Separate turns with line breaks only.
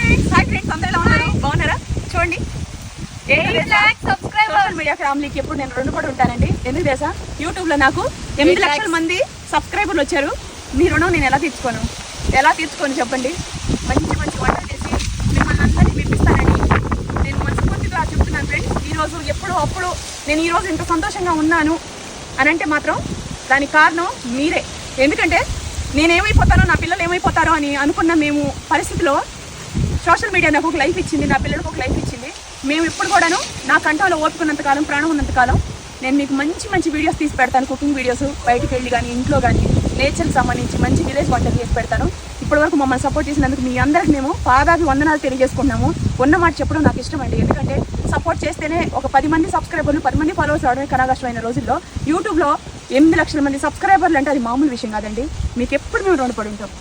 Friends అందరూ ఎలా ఉన్నారు? బాగున్నారా? చూడండి సోషల్ మీడియా ఫ్యామిలీకి ఎప్పుడు నేను రుణపడి ఉంటానండి. ఎందుకు తెలుసా? యూట్యూబ్లో నాకు 8 లక్షల మంది సబ్స్క్రైబర్లు వచ్చారు. మీ రుణం నేను ఎలా తీర్చుకోను చెప్పండి. మంచి మంచి వంటలు చేసి మిమ్మల్ని అందరినీ మెప్పిస్తానని నేను మనస్ఫూర్తిగా చెప్తున్నాను ఫ్రెండ్స్. ఈరోజు అప్పుడు నేను ఈరోజు ఇంత సంతోషంగా ఉన్నాను అని అంటే మాత్రం దానికి కారణం మీరే. ఎందుకంటే నేనేమైపోతానో, నా పిల్లలు ఏమైపోతారో అని అనుకున్న మేము పరిస్థితిలో సోషల్ మీడియా నాకు ఒక లైఫ్ ఇచ్చింది, నా పిల్లలకు ఒక లైఫ్ ఇచ్చింది. మేము ఇప్పుడు కూడాను నా కంఠంలో ఓపుకున్నంత కాలం, ప్రాణం ఉన్నంత కాలం నేను మీకు మంచి మంచి వీడియోస్ తీసి పెడతాను. కుకింగ్ వీడియోస్, బయటికి వెళ్ళి కానీ ఇంట్లో కానీ నేచర్కి సంబంధించి మంచి విలేజ్ వంటలు చేసి పెడతాను. ఇప్పటివరకు మమ్మల్ని సపోర్ట్ చేసినందుకు మీ అందరికి మేము పాదాభి వందనాలు తెలియజేసుకుంటున్నాము. ఉన్న మాట చెప్పడం నాకు ఇష్టం అండి. ఎందుకంటే సపోర్ట్ చేస్తేనే ఒక 10 మంది సబ్స్క్రైబర్లు, 10 మంది ఫాలోవర్స్ రావడమే కనాగష్టమైన రోజుల్లో యూట్యూబ్లో 8 లక్షల మంది సబ్స్క్రైబర్లు అంటే అది మామూలు విషయం కాదండి. మీకు ఎప్పుడు మేము రుణపడి ఉంటాం.